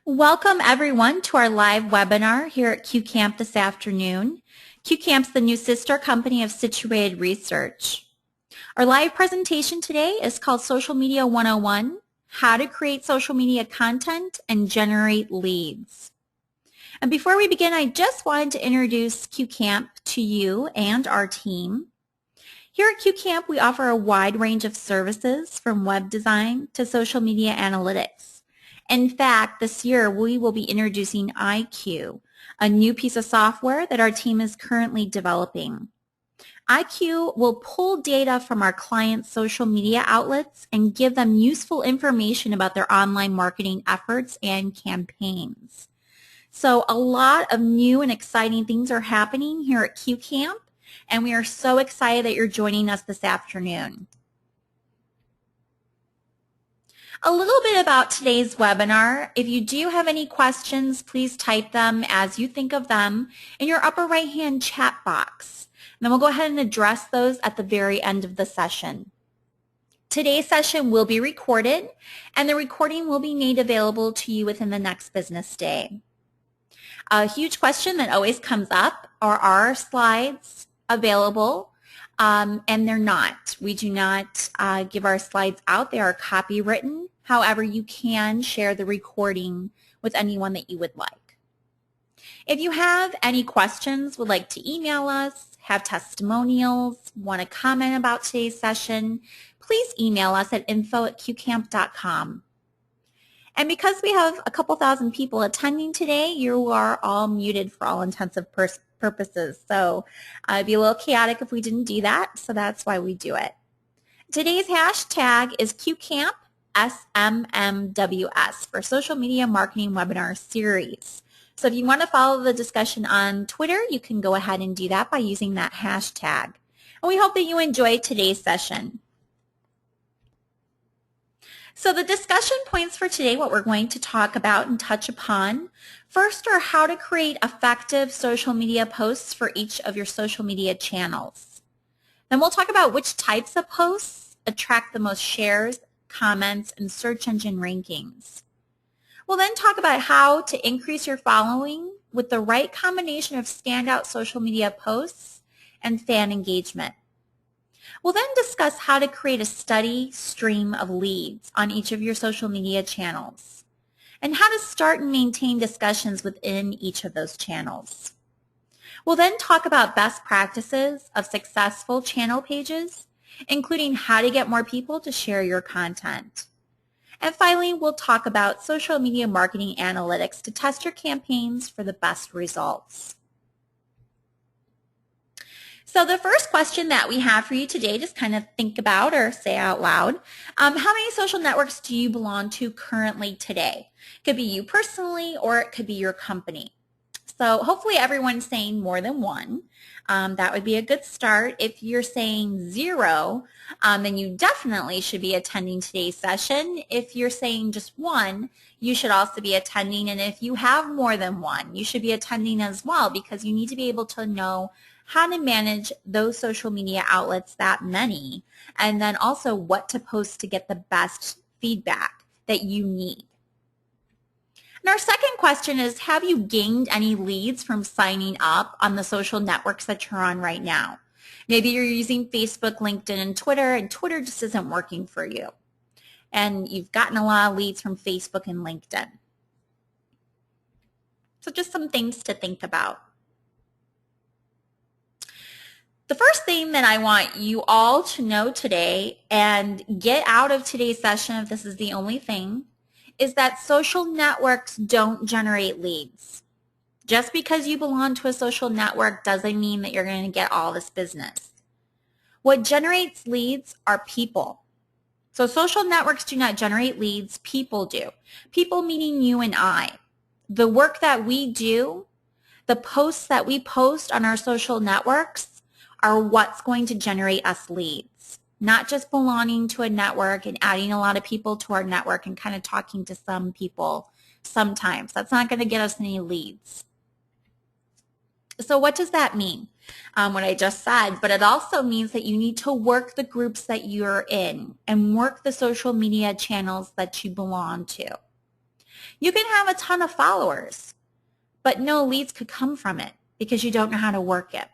Welcome everyone to our live webinar here at QCamp this afternoon. QCamp's the new sister company of Situated Research. Our live presentation today is called Social Media 101, How to Create Social Media Content and Generate Leads. And before we begin, I just wanted to introduce QCamp to you and our team. Here at QCamp, we offer a wide range of services from web design to social media analytics. In fact, this year we will be introducing IQ, a new piece of software that our team is currently developing. IQ will pull data from our clients' social media outlets and give them useful information about their online marketing efforts and campaigns. So a lot of new and exciting things are happening here at QCamp, and we are so excited that you're joining us this afternoon. A little bit about today's webinar. If you do have any questions, please type them as you think of them in your upper right-hand chat box. And then we'll go ahead and address those at the very end of the session. Today's session will be recorded, and the recording will be made available to you within the next business day. A huge question that always comes up are our slides available, and they're not. We do not give our slides out. They are copywritten. However, you can share the recording with anyone that you would like. If you have any questions, would like to email us, have testimonials, want to comment about today's session, please email us at info@qcamp.com. And because we have a couple thousand people attending today, you are all muted for all intents and purposes. So it'd be a little chaotic if we didn't do that, so that's why we do it. Today's hashtag is QCampSMMWS for Social Media Marketing Webinar Series. So if you want to follow the discussion on Twitter, you can go ahead and do that by using that hashtag. And we hope that you enjoyed today's session. So the discussion points for today, what we're going to talk about and touch upon, first are how to create effective social media posts for each of your social media channels. Then we'll talk about which types of posts attract the most shares, comments, and search engine rankings. We'll then talk about how to increase your following with the right combination of standout social media posts and fan engagement. We'll then discuss how to create a steady stream of leads on each of your social media channels and how to start and maintain discussions within each of those channels. We'll then talk about best practices of successful channel pages, including how to get more people to share your content. And finally, we'll talk about social media marketing analytics to test your campaigns for the best results. So the first question that we have for you today, just kind of think about or say out loud, how many social networks do you belong to currently today? It could be you personally or it could be your company. So hopefully everyone's saying more than one. That would be a good start. If you're saying zero, then you definitely should be attending today's session. If you're saying just one, you should also be attending. And if you have more than one, you should be attending as well, because you need to be able to know how to manage those social media outlets, that many, and then also what to post to get the best feedback that you need. And our second question is, have you gained any leads from signing up on the social networks that you're on right now? Maybe you're using Facebook, LinkedIn, and Twitter just isn't working for you. And you've gotten a lot of leads from Facebook and LinkedIn. So just some things to think about. The first thing that I want you all to know today and get out of today's session, if this is the only thing, is that social networks don't generate leads. Just because you belong to a social network doesn't mean that you're going to get all this business. What generates leads are people. So social networks do not generate leads, people do. People meaning you and I. The work that we do, the posts that we post on our social networks, are what's going to generate us leads, not just belonging to a network and adding a lot of people to our network and kind of talking to some people sometimes. That's not going to get us any leads. So what does that mean? What I just said, but it also means that you need to work the groups that you're in and work the social media channels that you belong to. You can have a ton of followers, but no leads could come from it because you don't know how to work it.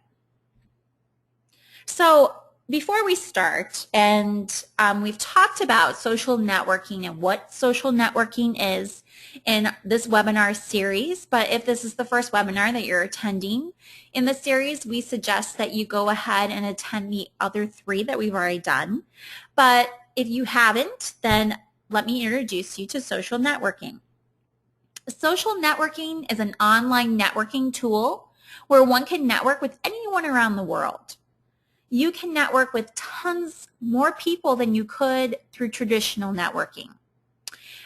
So before we start, and we've talked about social networking and what social networking is in this webinar series, but if this is the first webinar that you're attending in the series, we suggest that you go ahead and attend the other 3 that we've already done. But if you haven't, then let me introduce you to social networking. Social networking is an online networking tool where one can network with anyone around the world. You can network with tons more people than you could through traditional networking.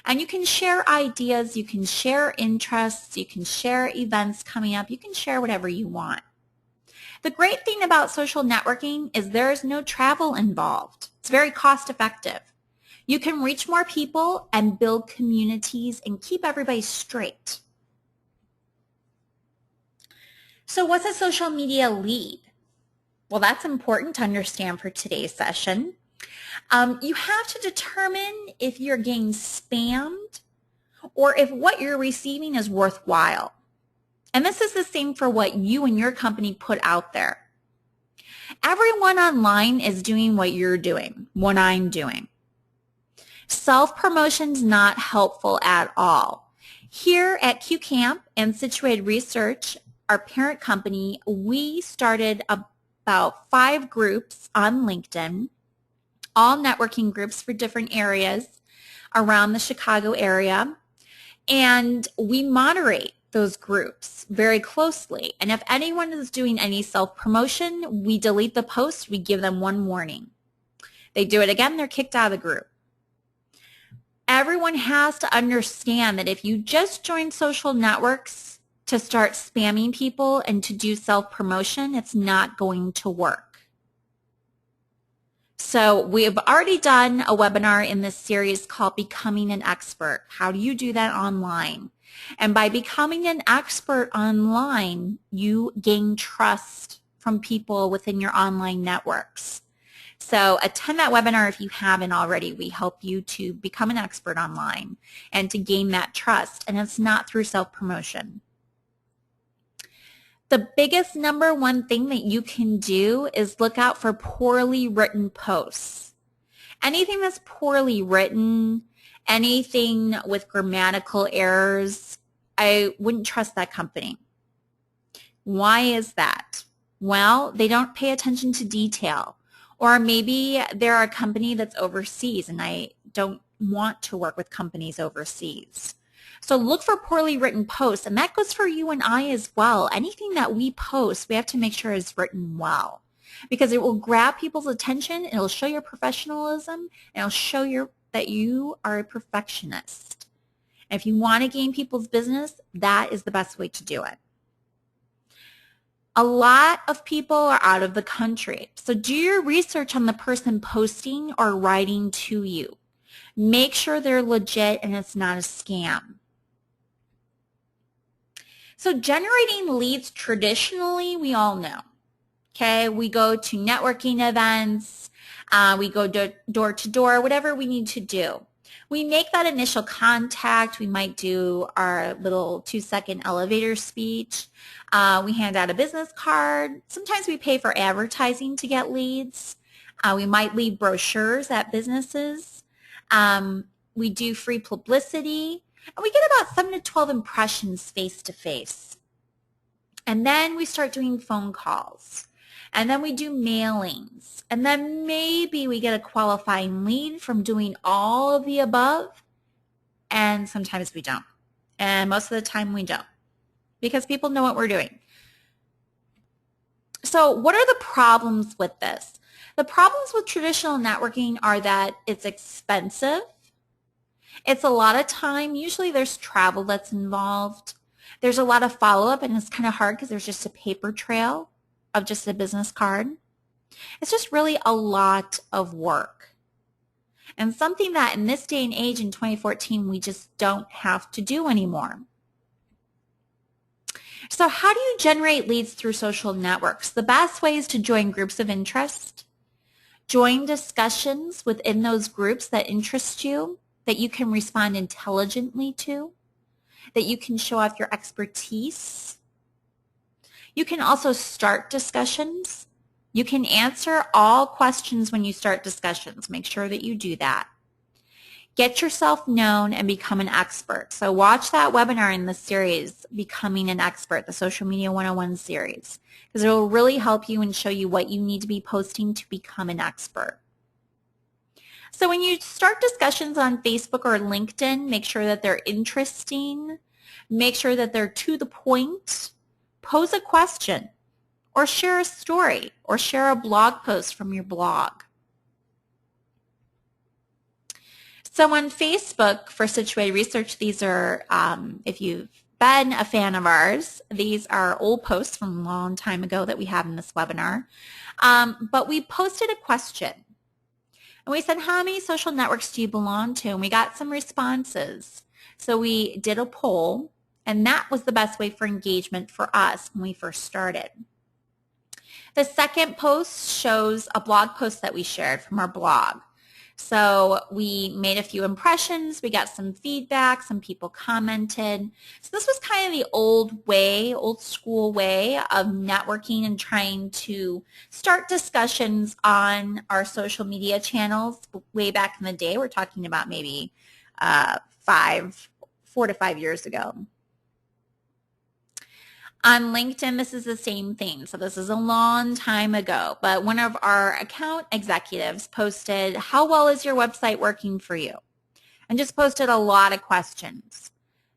And you can share ideas, you can share interests, you can share events coming up, you can share whatever you want. The great thing about social networking is there is no travel involved. It's very cost effective. You can reach more people and build communities and keep everybody straight. So what's a social media lead? Well, that's important to understand for today's session. You have to determine if you're getting spammed or if what you're receiving is worthwhile. And this is the same for what you and your company put out there. Everyone online is doing what you're doing, what I'm doing. Self-promotion's not helpful at all. Here at QCamp and Situated Research, our parent company, we started about 5 groups on LinkedIn, all networking groups for different areas around the Chicago area, and we moderate those groups very closely. And if anyone is doing any self-promotion, we delete the post, we give them 1 warning. They do it again, they're kicked out of the group. Everyone has to understand that if you just join social networks to start spamming people and to do self-promotion, it's not going to work. So we've already done a webinar in this series called Becoming an Expert. How do you do that online? And by becoming an expert online, you gain trust from people within your online networks. So attend that webinar if you haven't already. We help you to become an expert online and to gain that trust. And it's not through self-promotion. The biggest number 1 thing that you can do is look out for poorly written posts. Anything that's poorly written, anything with grammatical errors, I wouldn't trust that company. Why is that? Well, they don't pay attention to detail. Or maybe they're a company that's overseas and I don't want to work with companies overseas. So look for poorly written posts, and that goes for you and I as well. Anything that we post, we have to make sure is written well because it will grab people's attention, it'll show your professionalism, and it'll show that you are a perfectionist. And if you want to gain people's business, that is the best way to do it. A lot of people are out of the country, so do your research on the person posting or writing to you. Make sure they're legit and it's not a scam. So generating leads traditionally, we all know. Okay, we go to networking events, we go door to door, whatever we need to do. We make that initial contact. We might do our little 2-second elevator speech. We hand out a business card. Sometimes we pay for advertising to get leads. We might leave brochures at businesses. We do free publicity. And we get about 7 to 12 impressions face to face. And then we start doing phone calls. And then we do mailings. And then maybe we get a qualifying lead from doing all of the above. And sometimes we don't. And most of the time we don't. Because people know what we're doing. So what are the problems with this? The problems with traditional networking are that it's expensive. It's a lot of time. Usually there's travel that's involved. There's a lot of follow-up, and it's kind of hard because there's just a paper trail of just a business card. It's just really a lot of work. And something that in this day and age in 2014 we just don't have to do anymore. So how do you generate leads through social networks? The best way is to join groups of interest. Join discussions within those groups that interest you, that you can respond intelligently to. that you can show off your expertise. You can also start discussions. You can answer all questions when you start discussions. Make sure that you do that. Get yourself known and become an expert. So watch that webinar in the series, Becoming an Expert, the Social Media 101 series, because it will really help you and show you what you need to be posting to become an expert. So when you start discussions on Facebook or LinkedIn, make sure that they're interesting, make sure that they're to the point, pose a question, or share a story, or share a blog post from your blog. So on Facebook, for Situated Research, these are, if you've been a fan of ours, these are old posts from a long time ago that we have in this webinar. But we posted a question. And we said, how many social networks do you belong to? And we got some responses. So we did a poll, and that was the best way for engagement for us when we first started. The second post shows a blog post that we shared from our blog. So we made a few impressions, we got some feedback, some people commented. So this was kind of the old school way of networking and trying to start discussions on our social media channels way back in the day. We're talking about maybe 4 to 5 years ago. On LinkedIn, this is the same thing. So this is a long time ago, but one of our account executives posted, how well is your website working for you? And just posted a lot of questions.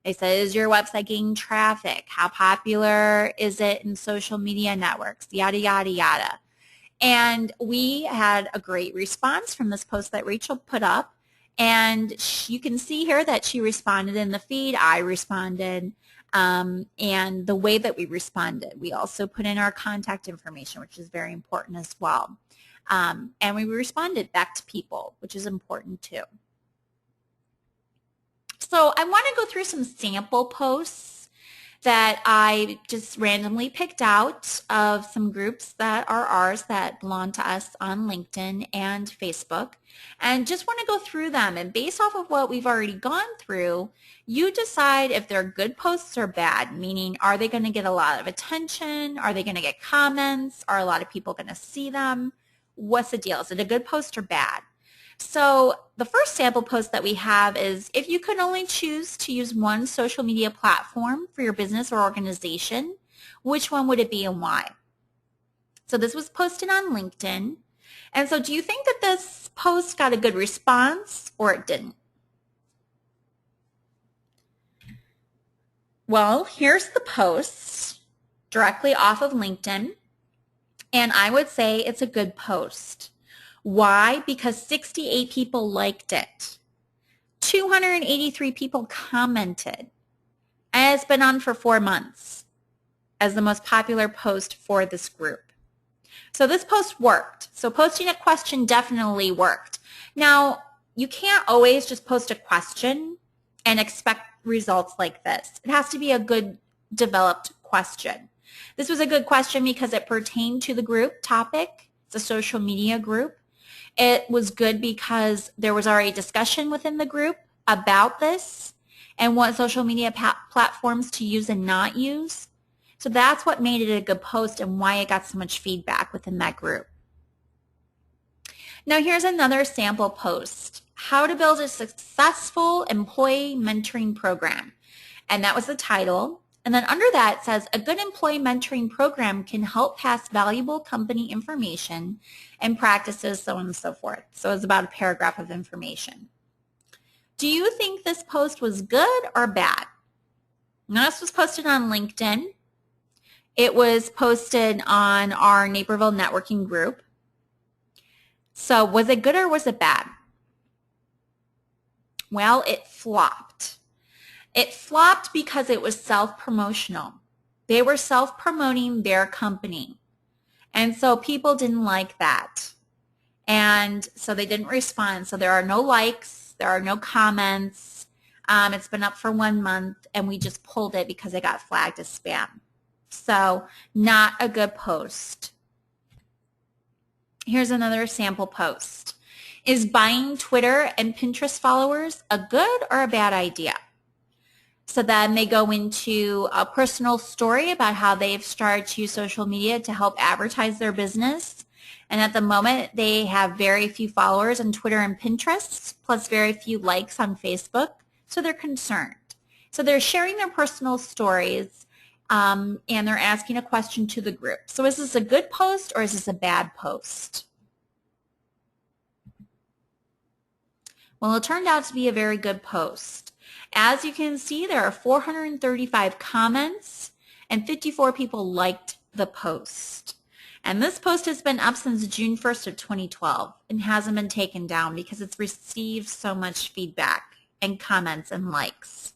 They said, is your website getting traffic? How popular is it in social media networks? Yada, yada, yada. And we had a great response from this post that Rachel put up. And you can see here that she responded in the feed. I responded. And the way that we responded, we also put in our contact information, which is very important as well. And we responded back to people, which is important too. So I want to go through some sample posts that I just randomly picked out of some groups that are ours that belong to us on LinkedIn and Facebook, and just want to go through them. And based off of what we've already gone through, you decide if they're good posts or bad, meaning are they going to get a lot of attention? Are they going to get comments? Are a lot of people going to see them? What's the deal? Is it a good post or bad? So the first sample post that we have is, if you could only choose to use one social media platform for your business or organization, which one would it be and why? So this was posted on LinkedIn. And so do you think that this post got a good response or it didn't? Well, here's the post directly off of LinkedIn. And I would say it's a good post. Why? Because 68 people liked it. 283 people commented. And it's been on for 4 months as the most popular post for this group. So this post worked. So posting a question definitely worked. Now, you can't always just post a question and expect results like this. It has to be a good developed question. This was a good question because it pertained to the group topic. It's a social media group. It was good because there was already discussion within the group about this and what social media platforms to use and not use. So that's what made it a good post and why it got so much feedback within that group. Now here's another sample post, how to build a successful employee mentoring program. And that was the title. And then under that it says, a good employee mentoring program can help pass valuable company information and practices, so on and so forth. So it's about a paragraph of information. Do you think this post was good or bad? Now, this was posted on LinkedIn. It was posted on our Naperville networking group. So was it good or was it bad? Well, it flopped. It flopped because it was self-promotional. They were self-promoting their company. And so people didn't like that. And so they didn't respond. So there are no likes. There are no comments. It's been up for 1 month, and we just pulled it because it got flagged as spam. So not a good post. Here's another sample post. Is buying Twitter and Pinterest followers a good or a bad idea? So then they go into a personal story about how they've started to use social media to help advertise their business. And at the moment, they have very few followers on Twitter and Pinterest, plus very few likes on Facebook. So they're concerned. So they're sharing their personal stories, and they're asking a question to the group. So is this a good post or is this a bad post? Well, it turned out to be a very good post. As you can see, there are 435 comments and 54 people liked the post. And this post has been up since June 1st of 2012 and hasn't been taken down because it's received so much feedback and comments and likes.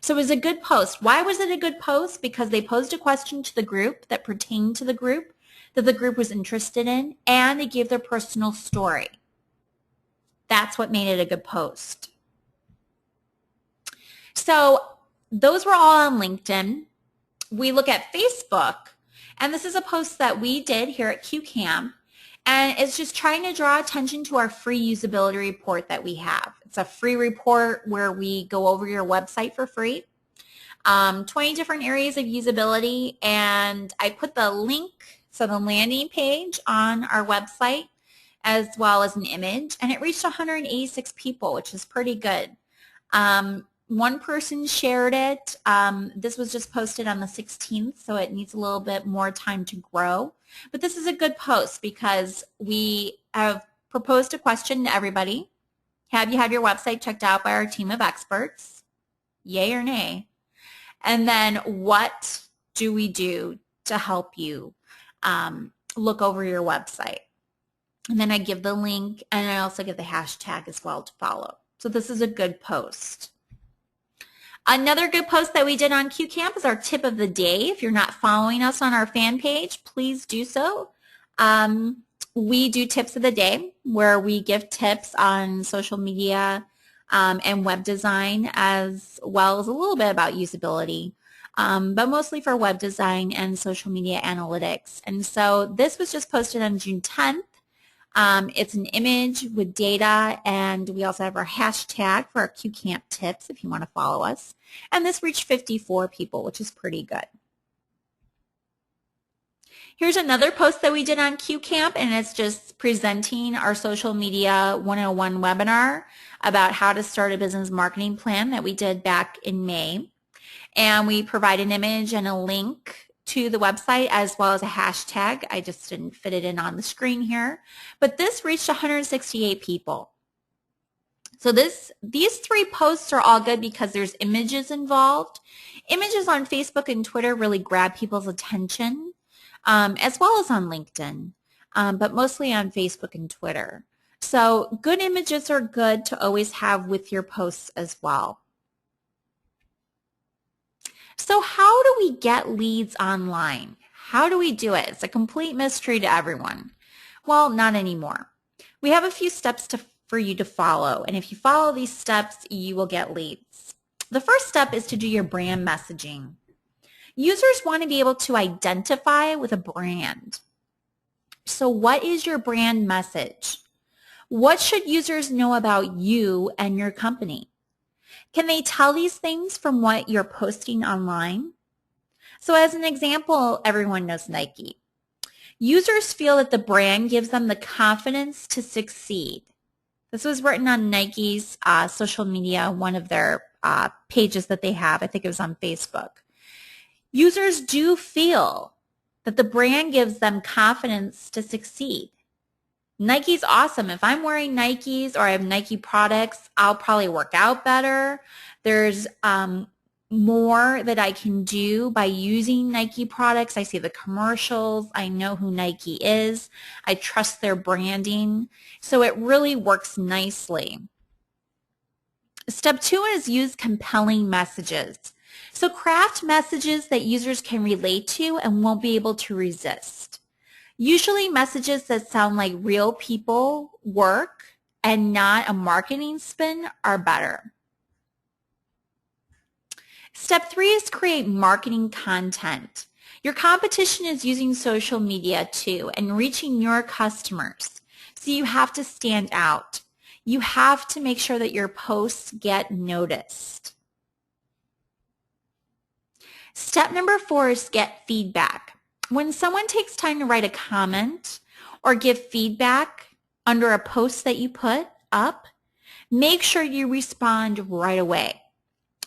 So it was a good post. Why was it a good post? Because they posed a question to the group that pertained to the group that the group was interested in, and they gave their personal story. That's what made it a good post. So those were all on LinkedIn. We look at Facebook, and this is a post that we did here at QCamp, and it's just trying to draw attention to our free usability report that we have. It's a free report where we go over your website for free, 20 different areas of usability, and I put the link, so the landing page on our website, as well as an image, and it reached 186 people, which is pretty good. One person shared it. This was just posted on the 16th, so it needs a little bit more time to grow. But this is a good post because we have proposed a question to everybody. Have you had your website checked out by our team of experts? Yay or nay? And then what do we do to help you look over your website? And then I give the link, and I also give the hashtag as well to follow. So this is a good post. Another good post that we did on QCamp is our tip of the day. If you're not following us on our fan page, please do so. We do tips of the day where we give tips on social media and web design, as well as a little bit about usability, but mostly for web design and social media analytics. And so this was just posted on June 10th. It's an image with data, and we also have our hashtag for our QCamp tips if you want to follow us. And this reached 54 people, which is pretty good. Here's another post that we did on QCamp, and it's just presenting our social media 101 webinar about how to start a business marketing plan that we did back in May. And we provide an image and a link to the website as well as a hashtag. I just didn't fit it in on the screen here. But this reached 168 people. So these three posts are all good because there's images involved. Images on Facebook and Twitter really grab people's attention, as well as on LinkedIn, but mostly on Facebook and Twitter. So good images are good to always have with your posts as well. So how do we get leads online? How do we do it? It's a complete mystery to everyone. Well, not anymore. We have a few steps for you to follow, and if you follow these steps, you will get leads. The first step is to do your brand messaging. Users want to be able to identify with a brand. So what is your brand message? What should users know about you and your company? Can they tell these things from what you're posting online? So as an example, everyone knows Nike. Users feel that the brand gives them the confidence to succeed. This was written on Nike's social media, one of their pages that they have. I think it was on Facebook. Users do feel that the brand gives them confidence to succeed. Nike's awesome. If I'm wearing Nikes or I have Nike products, I'll probably work out better. There's more that I can do by using Nike products. I see the commercials. I know who Nike is. I trust their branding. So it really works nicely. Step 2 is use compelling messages. So craft messages that users can relate to and won't be able to resist. Usually messages that sound like real people work and not a marketing spin are better. Step 3 is create marketing content. Your competition is using social media too and reaching your customers. So you have to stand out. You have to make sure that your posts get noticed. Step number 4 is get feedback. When someone takes time to write a comment or give feedback under a post that you put up, make sure you respond right away.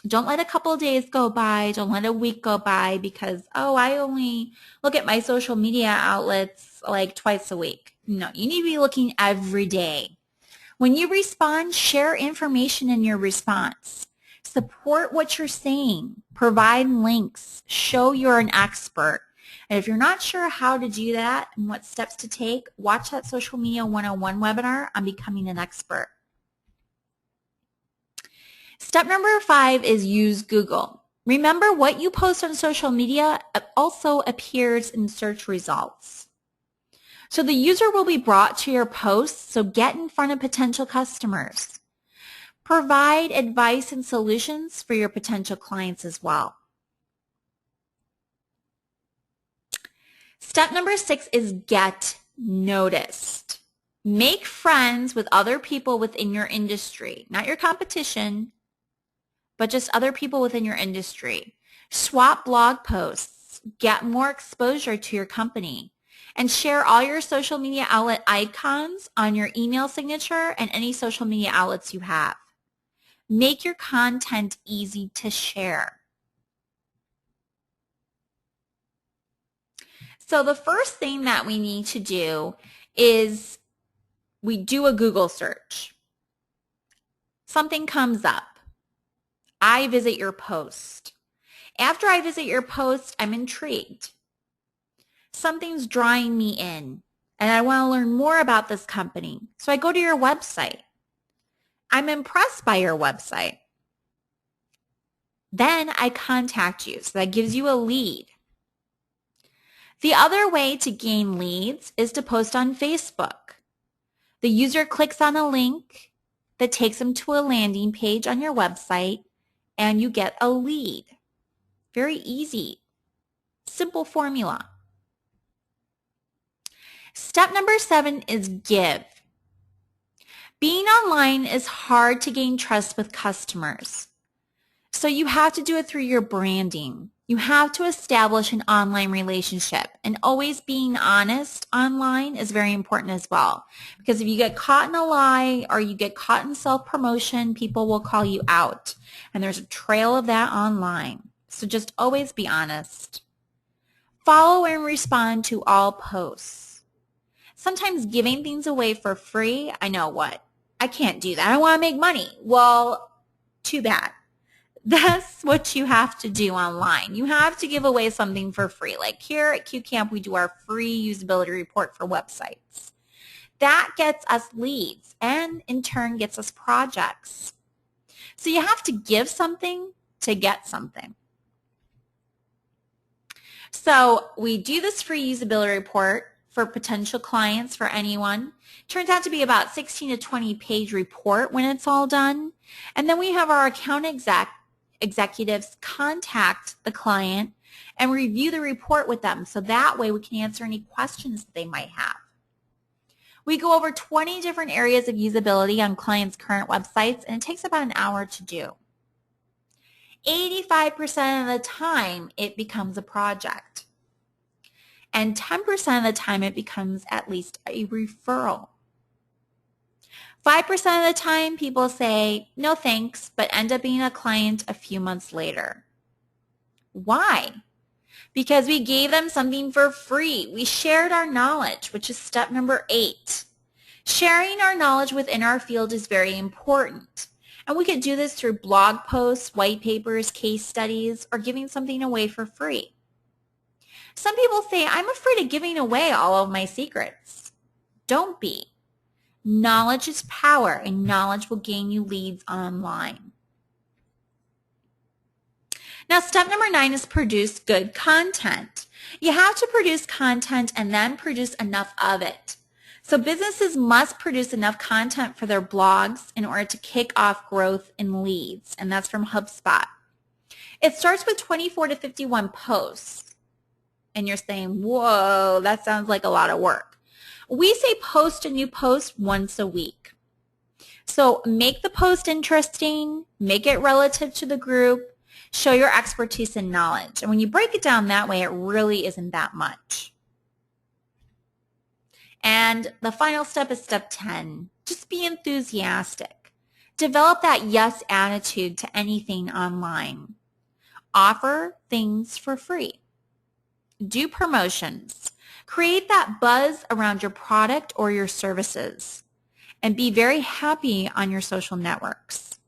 Don't let a couple of days go by. Don't let a week go by because, oh, I only look at my social media outlets like twice a week. No, you need to be looking every day. When you respond, share information in your response. Support what you're saying. Provide links. Show you're an expert. And if you're not sure how to do that and what steps to take, watch that Social Media 101 webinar on becoming an expert. Step number 5 is use Google. Remember, what you post on social media also appears in search results. So the user will be brought to your posts, so get in front of potential customers. Provide advice and solutions for your potential clients as well. Step number 6 is get noticed. Make friends with other people within your industry, not your competition, but just other people within your industry. Swap blog posts, get more exposure to your company, and share all your social media outlet icons on your email signature and any social media outlets you have. Make your content easy to share. So the first thing that we need to do is we do a Google search. Something comes up. I visit your post. After I visit your post, I'm intrigued. Something's drawing me in, and I want to learn more about this company. So I go to your website. I'm impressed by your website. Then I contact you. So that gives you a lead. The other way to gain leads is to post on Facebook. The user clicks on a link that takes them to a landing page on your website, and you get a lead. Very easy. Simple formula. Step number 7 is give. Being online is hard to gain trust with customers. So you have to do it through your branding. You have to establish an online relationship, and always being honest online is very important as well. Because if you get caught in a lie or you get caught in self-promotion, people will call you out. And there's a trail of that online. So just always be honest. Follow and respond to all posts. Sometimes giving things away for free, I know what. I can't do that. I want to make money. Well, too bad. That's what you have to do online. You have to give away something for free. Like here at QCamp, we do our free usability report for websites. That gets us leads and in turn gets us projects. So you have to give something to get something. So we do this free usability report for potential clients, for anyone. Turns out to be about 16 to 20 page report when it's all done. And then we have our account executives contact the client and review the report with them, so that way we can answer any questions that they might have. We go over 20 different areas of usability on clients' current websites, and it takes about an hour to do. 85% of the time it becomes a project, and 10% of the time it becomes at least a referral. 5% of the time people say, no thanks, but end up being a client a few months later. Why? Because we gave them something for free. We shared our knowledge, which is step number 8. Sharing our knowledge within our field is very important. And we could do this through blog posts, white papers, case studies, or giving something away for free. Some people say, I'm afraid of giving away all of my secrets. Don't be. Knowledge is power, and knowledge will gain you leads online. Now, step number 9 is produce good content. You have to produce content and then produce enough of it. So businesses must produce enough content for their blogs in order to kick off growth in leads, and that's from HubSpot. It starts with 24 to 51 posts, and you're saying, whoa, that sounds like a lot of work. We say post a new post once a week. So make the post interesting, make it relative to the group, Show your expertise and knowledge. And when you break it down that way, it really isn't that much. And the final step is step 10. Just be enthusiastic. Develop that yes attitude to anything online. Offer things for free. Do promotions. Create that buzz around your product or your services. And be very happy on your social networks.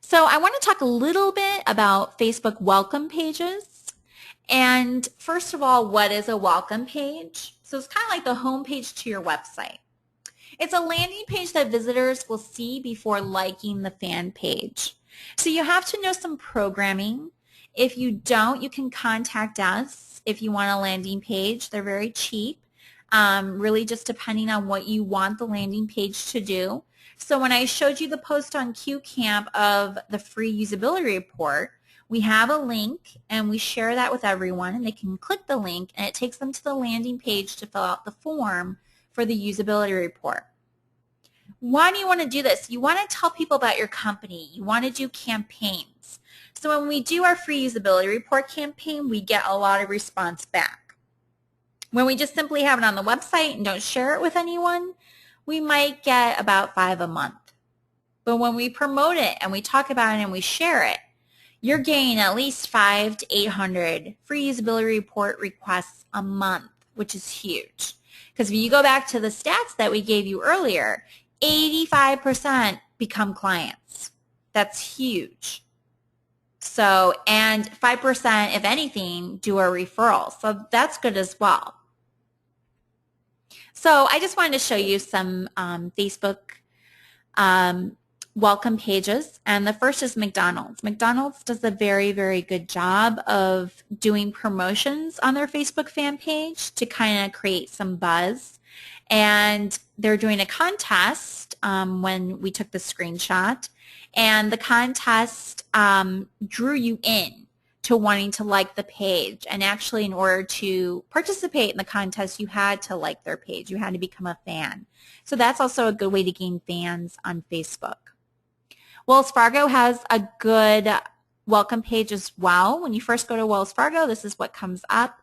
So I want to talk a little bit about Facebook welcome pages. And first of all, what is a welcome page? So it's kind of like the home page to your website. It's a landing page that visitors will see before liking the fan page. So you have to know some programming. If you don't, you can contact us if you want a landing page. They're very cheap, really just depending on what you want the landing page to do. So when I showed you the post on QCamp of the free usability report, we have a link and we share that with everyone, and they can click the link and it takes them to the landing page to fill out the form for the usability report. Why do you want to do this? You want to tell people about your company. You want to do campaigns. So when we do our free usability report campaign, we get a lot of response back. When we just simply have it on the website and don't share it with anyone, we might get about 5 a month. But when we promote it and we talk about it and we share it, you're getting at least 500 to 800 free usability report requests a month, which is huge. Because if you go back to the stats that we gave you earlier, 85% become clients. That's huge. So, and 5%, if anything, do a referral. So that's good as well. So I just wanted to show you some Facebook welcome pages. And the first is McDonald's. McDonald's does a very, very good job of doing promotions on their Facebook fan page to kind of create some buzz. And they're doing a contest when we took the screenshot. And the contest drew you in to wanting to like the page. And actually, in order to participate in the contest, you had to like their page. You had to become a fan. So that's also a good way to gain fans on Facebook. Wells Fargo has a good welcome page as well. When you first go to Wells Fargo, this is what comes up.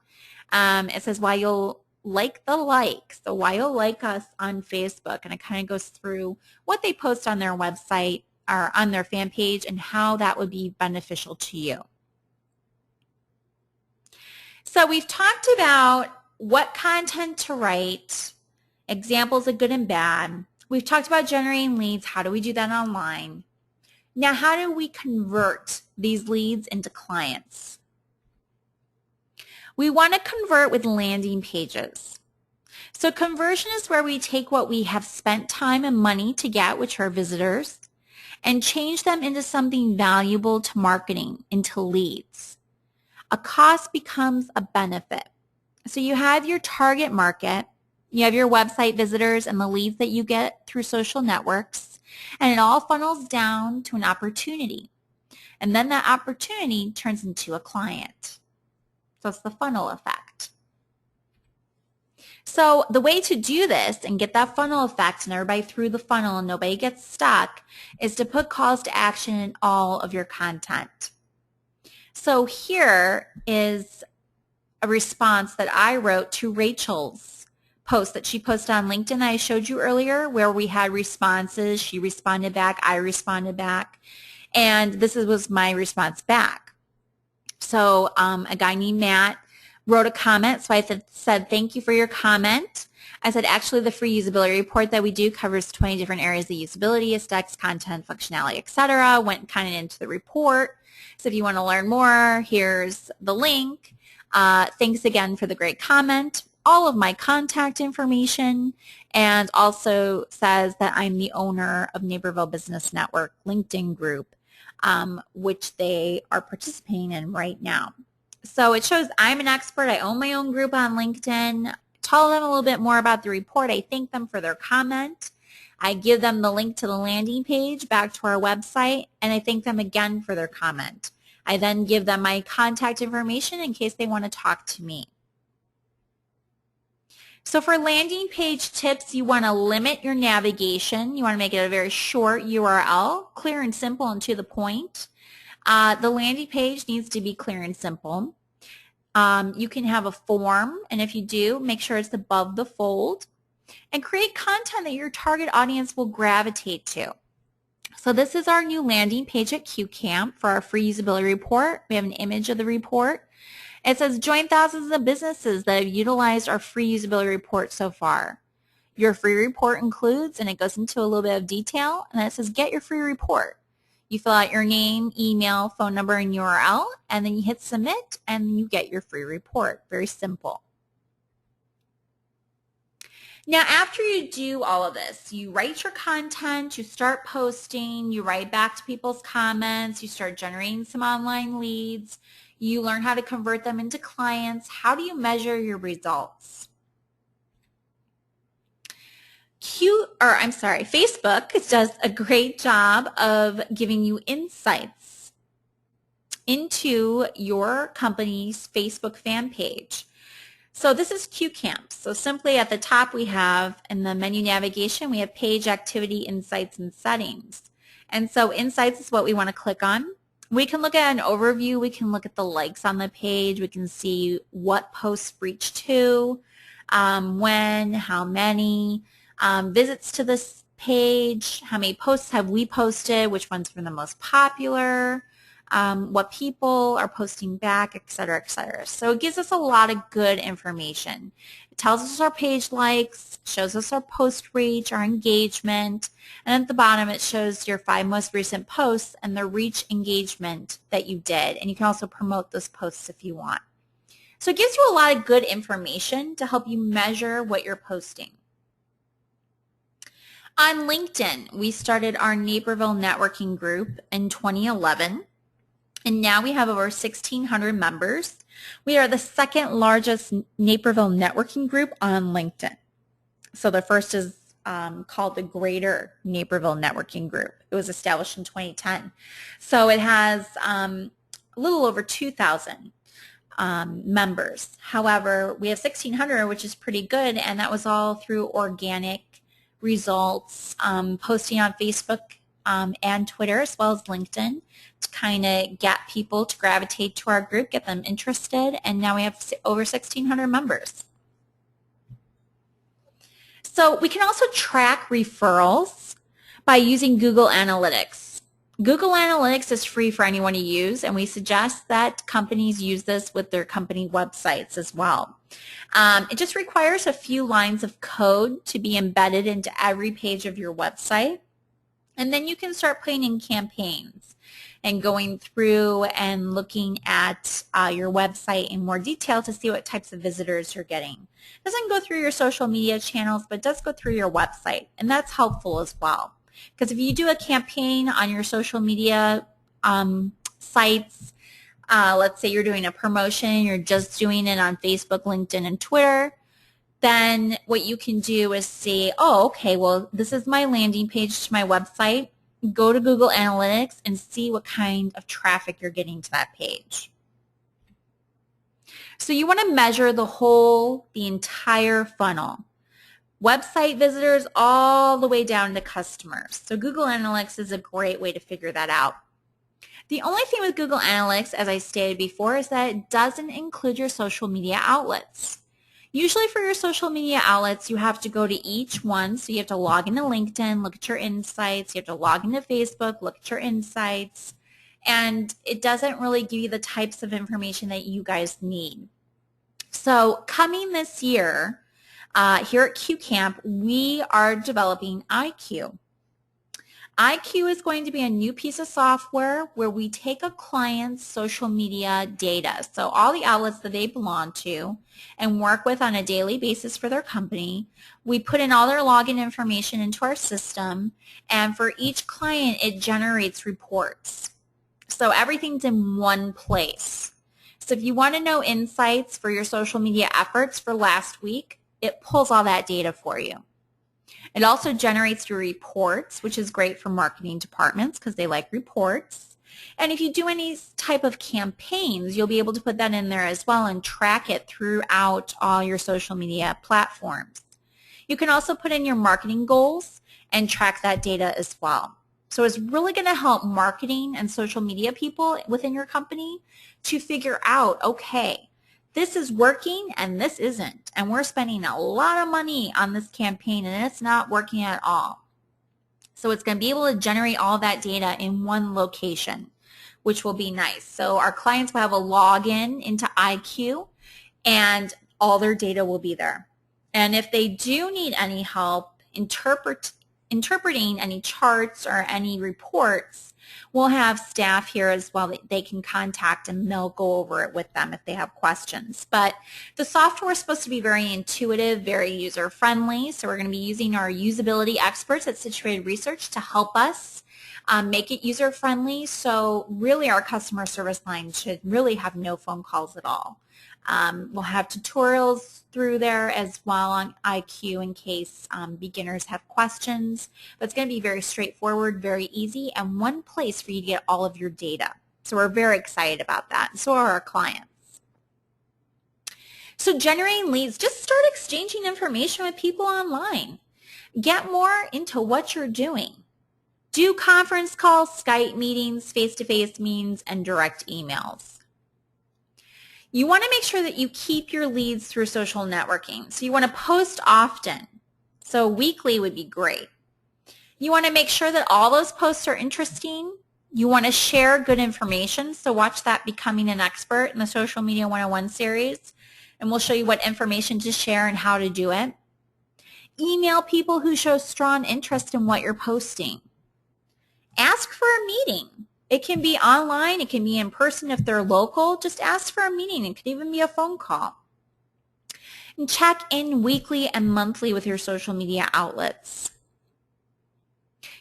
It says why you'll like the like. So why you'll like us on Facebook. And it kind of goes through what they post on their website or on their fan page and how that would be beneficial to you. So we've talked about what content to write, examples of good and bad. We've talked about generating leads. How do we do that online? Now, how do we convert these leads into clients? We want to convert with landing pages. So conversion is where we take what we have spent time and money to get, which are visitors, and change them into something valuable to marketing, into leads. A cost becomes a benefit. So you have your target market, you have your website visitors and the leads that you get through social networks, and it all funnels down to an opportunity. And then that opportunity turns into a client. So it's the funnel effect. So the way to do this and get that funnel effect and everybody through the funnel and nobody gets stuck is to put calls to action in all of your content. So here is a response that I wrote to Rachel's post that she posted on LinkedIn I showed you earlier, where we had responses. She responded back, I responded back, and this was my response back. So a guy named Matt wrote a comment, so I said, thank you for your comment. I said, actually, the free usability report that we do covers 20 different areas of usability, aesthetics, content, functionality, etc. Went kind of into the report. So if you want to learn more, here's the link. Thanks again for the great comment. All of my contact information, and also says that I'm the owner of Naperville Business Network LinkedIn group, which they are participating in right now. So it shows I'm an expert. I own my own group on LinkedIn. Tell them a little bit more about the report. I thank them for their comment. I give them the link to the landing page back to our website, and I thank them again for their comment. I then give them my contact information in case they want to talk to me. So for landing page tips, you want to limit your navigation. You want to make it a very short URL, clear and simple and to the point. The landing page needs to be clear and simple. You can have a form, and if you do, make sure it's above the fold. And create content that your target audience will gravitate to. So this is our new landing page at QCamp for our free usability report. We have an image of the report. It says, join thousands of businesses that have utilized our free usability report so far. Your free report includes, and it goes into a little bit of detail, and then it says, get your free report. You fill out your name, email, phone number, and URL, and then you hit submit, and you get your free report. Very simple. Now, after you do all of this, you write your content, you start posting, you write back to people's comments, you start generating some online leads, you learn how to convert them into clients. How do you measure your results? Facebook does a great job of giving you insights into your company's Facebook fan page. So this is QCamp. So simply at the top we have, in the menu navigation, we have page activity, insights, and settings. And so insights is what we want to click on. We can look at an overview. We can look at the likes on the page. We can see what posts reached who, when, how many, visits to this page, how many posts have we posted, which ones were the most popular, what people are posting back, et cetera, et cetera. So it gives us a lot of good information. It tells us our page likes, shows us our post reach, our engagement, and at the bottom it shows your 5 most recent posts and the reach engagement that you did. And you can also promote those posts if you want. So it gives you a lot of good information to help you measure what you're posting. On LinkedIn, we started our Naperville networking group in 2011. And now we have over 1,600 members. We are the second largest Naperville networking group on LinkedIn. So the first is called the Greater Naperville Networking Group. It was established in 2010. So it has a little over 2,000 members. However, we have 1,600, which is pretty good, and that was all through organic results, posting on Facebook and Twitter as well as LinkedIn to kind of get people to gravitate to our group, get them interested, and now we have over 1,600 members. So we can also track referrals by using Google Analytics. Google Analytics is free for anyone to use, and we suggest that companies use this with their company websites as well. It just requires a few lines of code to be embedded into every page of your website. And then you can start putting in campaigns and going through and looking at your website in more detail to see what types of visitors you're getting. It doesn't go through your social media channels, but it does go through your website, and that's helpful as well. Because if you do a campaign on your social media sites, let's say you're doing a promotion, you're just doing it on Facebook, LinkedIn, and Twitter, then what you can do is see, oh, okay, well, this is my landing page to my website. Go to Google Analytics and see what kind of traffic you're getting to that page. So you want to measure the entire funnel. Website visitors all the way down to customers. So Google Analytics is a great way to figure that out. The only thing with Google Analytics, as I stated before, is that it doesn't include your social media outlets. Usually for your social media outlets, you have to go to each one. So you have to log into LinkedIn, look at your insights. You have to log into Facebook, look at your insights. And it doesn't really give you the types of information that you guys need. So coming this year, here at QCamp, we are developing IQ. IQ is going to be a new piece of software where we take a client's social media data, so all the outlets that they belong to and work with on a daily basis for their company. We put in all their login information into our system, and for each client it generates reports. So everything's in one place. So if you want to know insights for your social media efforts for last week, it pulls all that data for you. It also generates your reports, which is great for marketing departments because they like reports. And if you do any type of campaigns, you'll be able to put that in there as well and track it throughout all your social media platforms. You can also put in your marketing goals and track that data as well. So it's really going to help marketing and social media people within your company to figure out, okay, this is working and this isn't. And we're spending a lot of money on this campaign and it's not working at all. So it's going to be able to generate all that data in one location, which will be nice. So our clients will have a login into IQ and all their data will be there. And if they do need any help interpreting any charts or any reports, we'll have staff here as well that they can contact and they'll go over it with them if they have questions. But the software is supposed to be very intuitive, very user-friendly. So we're going to be using our usability experts at Situated Research to help us make it user-friendly. So really our customer service line should really have no phone calls at all. We'll have tutorials through there as well on IQ in case beginners have questions. But it's going to be very straightforward, very easy, and one place for you to get all of your data. So we're very excited about that, and so are our clients. So generating leads, just start exchanging information with people online. Get more into what you're doing. Do conference calls, Skype meetings, face-to-face meetings, and direct emails. You want to make sure that you keep your leads through social networking. So you want to post often. So weekly would be great. You want to make sure that all those posts are interesting. You want to share good information. So watch that Becoming an Expert in the Social Media 101 series. And we'll show you what information to share and how to do it. Email people who show strong interest in what you're posting. Ask for a meeting. It can be online, it can be in person if they're local. Just ask for a meeting. It could even be a phone call. And check in weekly and monthly with your social media outlets.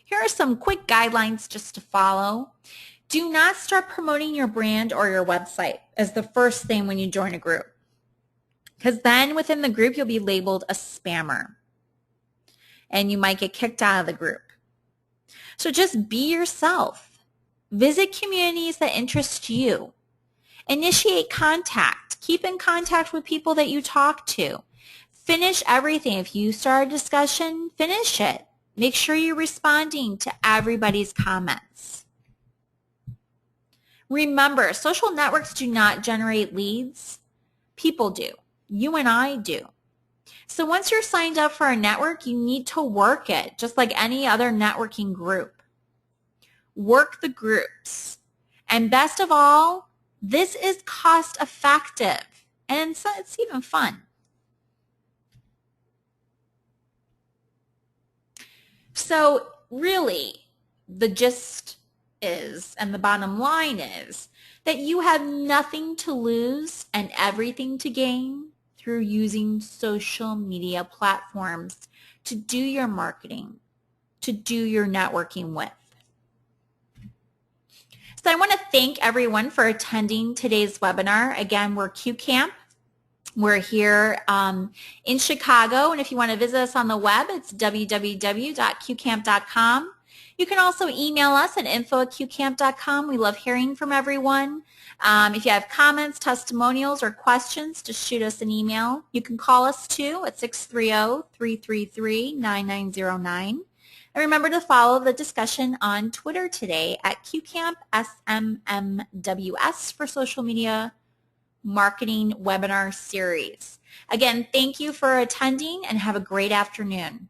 Here are some quick guidelines just to follow. Do not start promoting your brand or your website as the first thing when you join a group, because then within the group you'll be labeled a spammer and you might get kicked out of the group. So just be yourself. Visit communities that interest you. Initiate contact. Keep in contact with people that you talk to. Finish everything. If you start a discussion, finish it. Make sure you're responding to everybody's comments. Remember, social networks do not generate leads. People do. You and I do. So once you're signed up for a network, you need to work it, just like any other networking group. Work the groups. And best of all, this is cost effective and it's even fun. So really, the gist is, and the bottom line is, that you have nothing to lose and everything to gain through using social media platforms to do your marketing, to do your networking with. So I want to thank everyone for attending today's webinar. Again, we're QCamp. We're here in Chicago, and if you want to visit us on the web, it's www.qcamp.com. You can also email us at info@qcamp.com. We love hearing from everyone. If you have comments, testimonials, or questions, just shoot us an email. You can call us too at 630-333-9909. And remember to follow the discussion on Twitter today at QCampSMMWS for Social Media Marketing Webinar Series. Again, thank you for attending and have a great afternoon.